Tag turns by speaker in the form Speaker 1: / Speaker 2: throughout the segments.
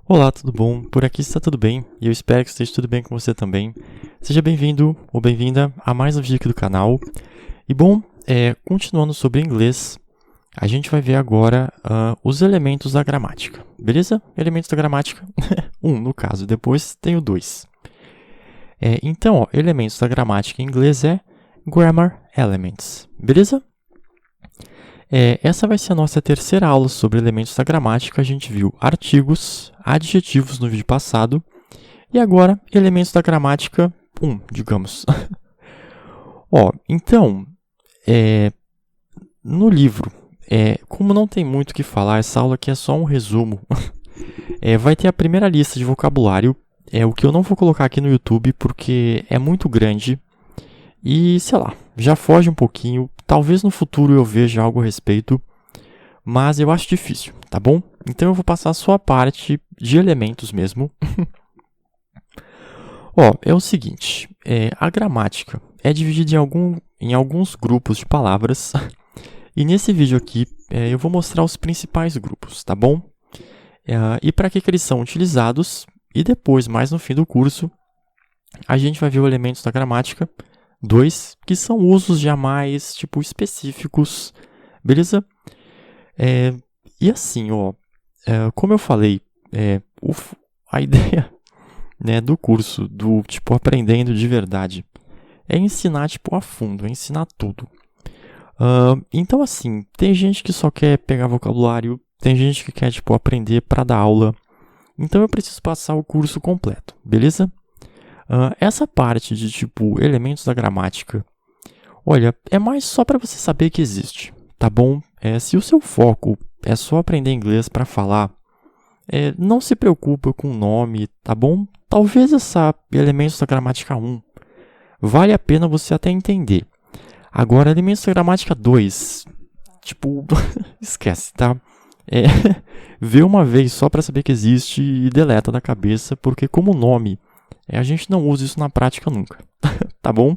Speaker 1: Olá, tudo bom? Por aqui está tudo bem e eu espero que esteja tudo bem com você também. Seja bem-vindo ou bem-vinda a mais um vídeo aqui do canal. E bom, continuando sobre inglês, a gente vai ver agora os elementos da gramática, beleza? Elementos da gramática, um no caso, depois tem o 2. Então, elementos da gramática em inglês é Grammar Elements, beleza? Essa vai ser a nossa terceira aula sobre elementos da gramática. A gente viu artigos, adjetivos no vídeo passado. E agora, elementos da gramática 1, digamos. Então, no livro, como não tem muito o que falar, essa aula aqui é só um resumo. Vai ter a primeira lista de vocabulário, o que eu não vou colocar aqui no YouTube porque é muito grande. E, sei lá, já foge um pouquinho. Talvez no futuro eu veja algo a respeito, mas eu acho difícil, tá bom? Então eu vou passar só a parte de elementos mesmo. É o seguinte, a gramática é dividida em alguns grupos de palavras. E nesse vídeo aqui eu vou mostrar os principais grupos, tá bom? E para que eles são utilizados. E depois, mais no fim do curso, a gente vai ver os elementos da gramática 2, que são usos já mais, específicos, beleza? E assim, como eu falei, a ideia, né, do curso, do, aprendendo de verdade, é ensinar, a fundo, é ensinar tudo. Então, assim, tem gente que só quer pegar vocabulário, tem gente que quer, aprender para dar aula. Então, eu preciso passar o curso completo, beleza? Essa parte de, elementos da gramática, olha, é mais só para você saber que existe, tá bom? Se o seu foco é só aprender inglês para falar, não se preocupe com o nome, tá bom? Talvez essa elementos da gramática 1 vale a pena você até entender. Agora, elementos da gramática 2, esquece, tá? Vê uma vez só para saber que existe e deleta da cabeça, porque como nome, a gente não usa isso na prática nunca, tá bom?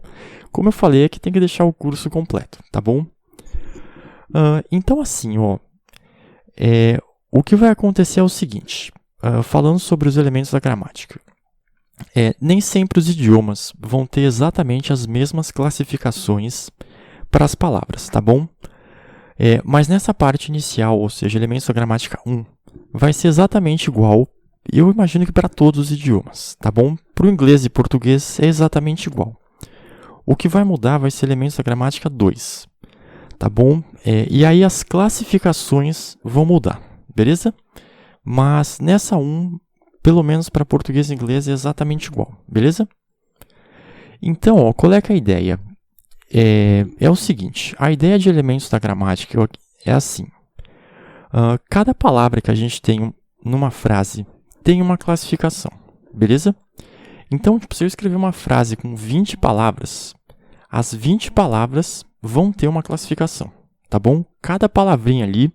Speaker 1: Como eu falei, é que tem que deixar o curso completo, tá bom? Então, assim, o que vai acontecer é o seguinte, falando sobre os elementos da gramática. Nem sempre os idiomas vão ter exatamente as mesmas classificações para as palavras, tá bom? Mas nessa parte inicial, ou seja, elementos da gramática 1, vai ser exatamente igual. Eu imagino que para todos os idiomas, tá bom? Para o inglês e português é exatamente igual. O que vai mudar vai ser elementos da gramática 2, tá bom? E aí as classificações vão mudar, beleza? Mas nessa 1, pelo menos para português e inglês, é exatamente igual, beleza? Então, qual é que é a ideia? É o seguinte, a ideia de elementos da gramática é assim. Cada palavra que a gente tem numa frase tem uma classificação, beleza? Então, se eu escrever uma frase com 20 palavras, as 20 palavras vão ter uma classificação, tá bom? Cada palavrinha ali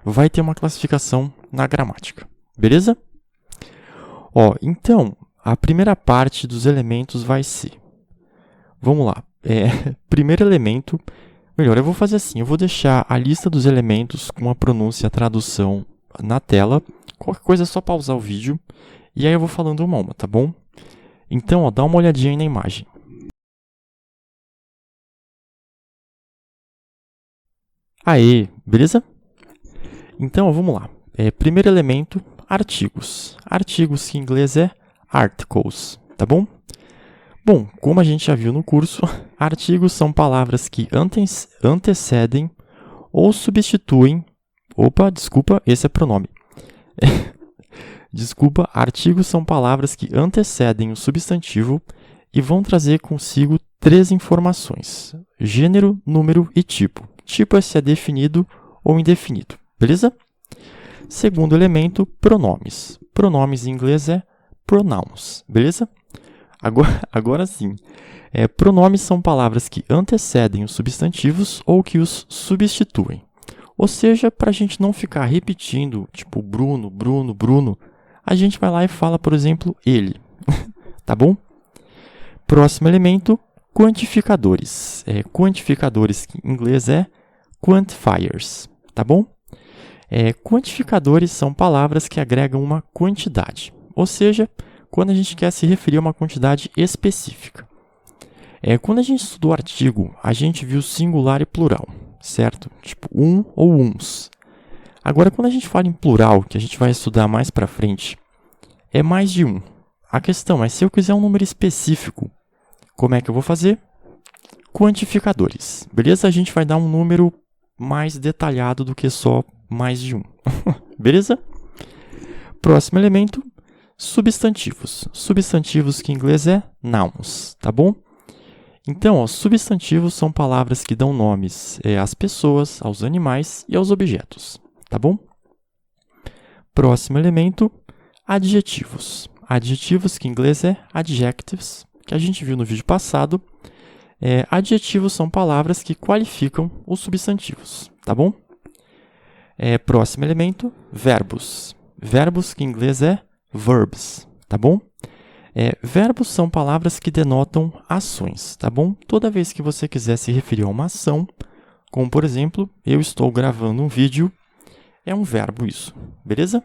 Speaker 1: vai ter uma classificação na gramática, beleza? Então, a primeira parte dos elementos vai ser... Vamos lá. Primeiro elemento... Melhor, eu vou fazer assim, eu vou deixar a lista dos elementos com a pronúncia e a tradução na tela. Qualquer coisa é só pausar o vídeo e aí eu vou falando uma a uma, tá bom? Então, dá uma olhadinha aí na imagem. Aê, beleza? Então, vamos lá. Primeiro elemento, artigos. Artigos que em inglês é articles, tá bom? Bom, como a gente já viu no curso, artigos são palavras que antecedem ou substituem... Opa, desculpa, esse é pronome. Desculpa, artigos são palavras que antecedem o substantivo e vão trazer consigo 3 informações: gênero, número e tipo. Tipo é se é definido ou indefinido, beleza? Segundo elemento, pronomes. Pronomes em inglês é pronouns, beleza? Agora sim. Pronomes são palavras que antecedem os substantivos ou que os substituem. Ou seja, para a gente não ficar repetindo, Bruno, Bruno, Bruno, a gente vai lá e fala, por exemplo, ele. Tá bom? Próximo elemento, quantificadores. Quantificadores, que em inglês é quantifiers. Tá bom? Quantificadores são palavras que agregam uma quantidade, ou seja, quando a gente quer se referir a uma quantidade específica. Quando a gente estudou o artigo, a gente viu singular e plural, certo? Tipo um ou uns. Agora, quando a gente fala em plural, que a gente vai estudar mais para frente, é mais de um. A questão é, se eu quiser um número específico, como é que eu vou fazer? Quantificadores, beleza? A gente vai dar um número mais detalhado do que só mais de um, beleza? Próximo elemento, substantivos. Substantivos que em inglês é nouns, tá bom? Então, substantivos são palavras que dão nomes às pessoas, aos animais e aos objetos, tá bom? Próximo elemento, adjetivos. Adjetivos que em inglês é adjectives, que a gente viu no vídeo passado. Adjetivos são palavras que qualificam os substantivos, tá bom? Próximo elemento, verbos. Verbos que em inglês é verbs, tá bom? Verbos são palavras que denotam ações, tá bom? Toda vez que você quiser se referir a uma ação, como por exemplo, eu estou gravando um vídeo, é um verbo isso, beleza?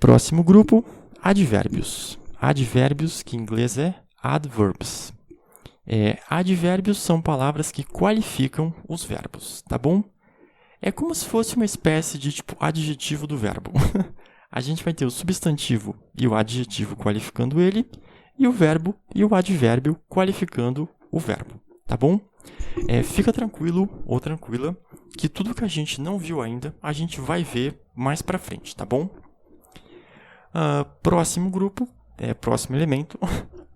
Speaker 1: Próximo grupo, advérbios. Advérbios que em inglês é adverbs. Advérbios são palavras que qualificam os verbos, tá bom? É como se fosse uma espécie de tipo adjetivo do verbo. A gente vai ter o substantivo e o adjetivo qualificando ele, e o verbo e o advérbio qualificando o verbo, tá bom? Fica tranquilo ou tranquila que tudo que a gente não viu ainda, a gente vai ver mais pra frente, tá bom? Próximo grupo, próximo elemento,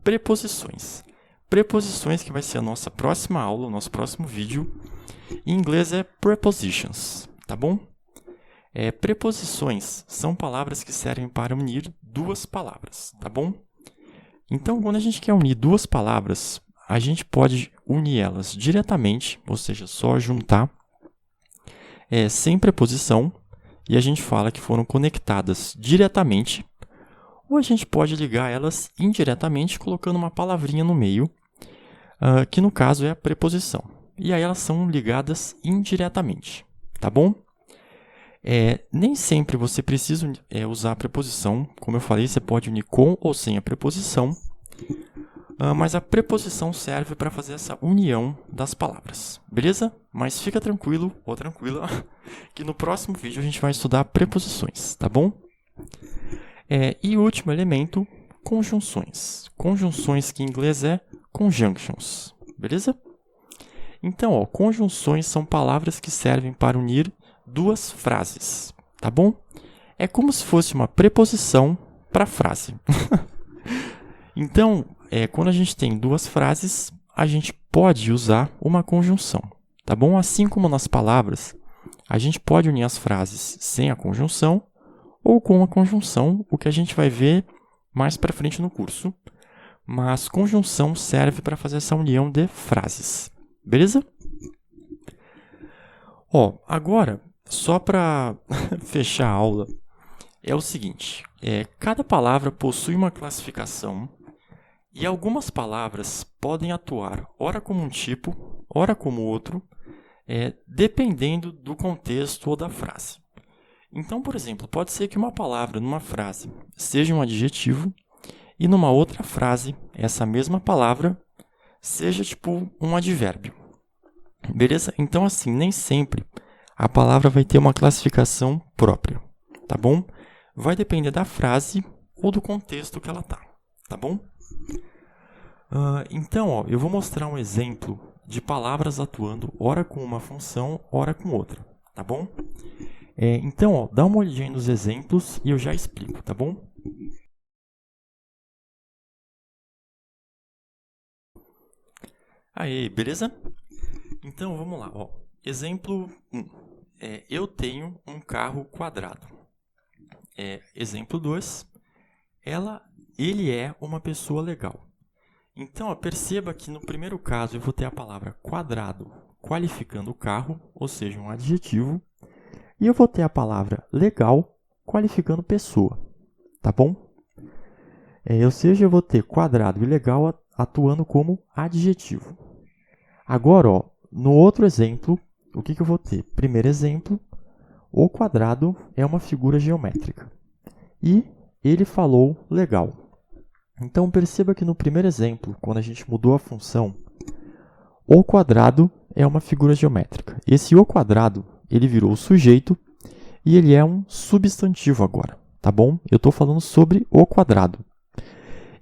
Speaker 1: preposições. Preposições que vai ser a nossa próxima aula, o nosso próximo vídeo. Em inglês é prepositions, tá bom? Preposições são palavras que servem para unir duas palavras, tá bom? Então, quando a gente quer unir duas palavras, a gente pode unir elas diretamente, ou seja, só juntar, sem preposição, e a gente fala que foram conectadas diretamente, ou a gente pode ligar elas indiretamente colocando uma palavrinha no meio, que no caso é a preposição. E aí elas são ligadas indiretamente, tá bom? Nem sempre você precisa usar a preposição. Como eu falei, você pode unir com ou sem a preposição. Mas a preposição serve para fazer essa união das palavras, beleza? Mas fica tranquilo ou tranquila que no próximo vídeo a gente vai estudar preposições, tá bom? E o último elemento, conjunções. Conjunções que em inglês é conjunctions, beleza? Então, conjunções são palavras que servem para unir duas frases, tá bom? É como se fosse uma preposição para frase. Então, quando a gente tem duas frases, a gente pode usar uma conjunção, tá bom? Assim como nas palavras, a gente pode unir as frases sem a conjunção ou com a conjunção, o que a gente vai ver mais para frente no curso. Mas conjunção serve para fazer essa união de frases, beleza? Agora, só para fechar a aula, é o seguinte, cada palavra possui uma classificação e algumas palavras podem atuar ora como um tipo, ora como outro, dependendo do contexto ou da frase. Então, por exemplo, pode ser que uma palavra numa frase seja um adjetivo e numa outra frase, essa mesma palavra seja tipo um advérbio. Beleza? Então, assim, nem sempre a palavra vai ter uma classificação própria, tá bom? Vai depender da frase ou do contexto que ela tá bom? Então, eu vou mostrar um exemplo de palavras atuando ora com uma função, ora com outra, tá bom? Então, dá uma olhadinha nos exemplos e eu já explico, tá bom? Aí, beleza? Então, vamos lá. Exemplo 1. Eu tenho um carro quadrado. Exemplo 2. Ele é uma pessoa legal. Então, perceba que no primeiro caso eu vou ter a palavra quadrado qualificando o carro, ou seja, um adjetivo. E eu vou ter a palavra legal qualificando pessoa, tá bom? Ou seja, eu vou ter quadrado e legal atuando como adjetivo. Agora, no outro exemplo, o que eu vou ter? Primeiro exemplo, o quadrado é uma figura geométrica. E ele falou legal. Então perceba que no primeiro exemplo, quando a gente mudou a função, o quadrado é uma figura geométrica. Esse o quadrado, ele virou o sujeito e ele é um substantivo agora, tá bom? Eu estou falando sobre o quadrado.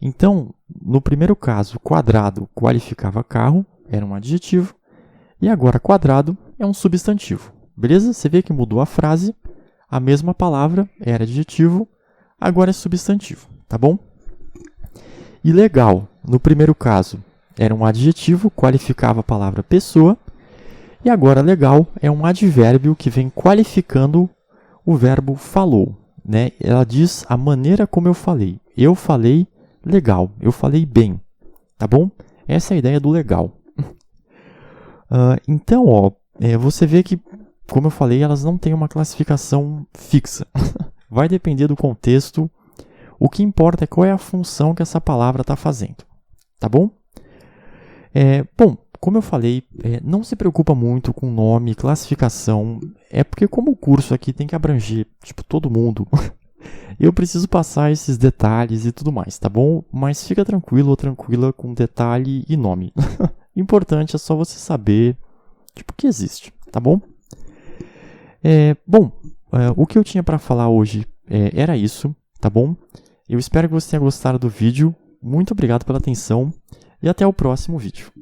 Speaker 1: Então, no primeiro caso, quadrado qualificava carro, era um adjetivo, e agora quadrado é um substantivo. Beleza? Você vê que mudou a frase, a mesma palavra era adjetivo, agora é substantivo, tá bom? E legal, no primeiro caso, era um adjetivo, qualificava a palavra pessoa, e agora legal é um advérbio que vem qualificando o verbo falou, né? Ela diz a maneira como eu falei. Eu falei legal, eu falei bem, tá bom? Essa é a ideia do legal. Então, você vê que, como eu falei, elas não têm uma classificação fixa. Vai depender do contexto. O que importa é qual é a função que essa palavra está fazendo, tá bom? Bom, como eu falei, não se preocupa muito com nome, classificação. É porque como o curso aqui tem que abranger todo mundo, eu preciso passar esses detalhes e tudo mais, tá bom? Mas fica tranquilo ou tranquila com detalhe e nome. Importante é só você saber que existe, tá bom? O que eu tinha para falar hoje era isso, tá bom? Eu espero que você tenha gostado do vídeo. Muito obrigado pela atenção e até o próximo vídeo.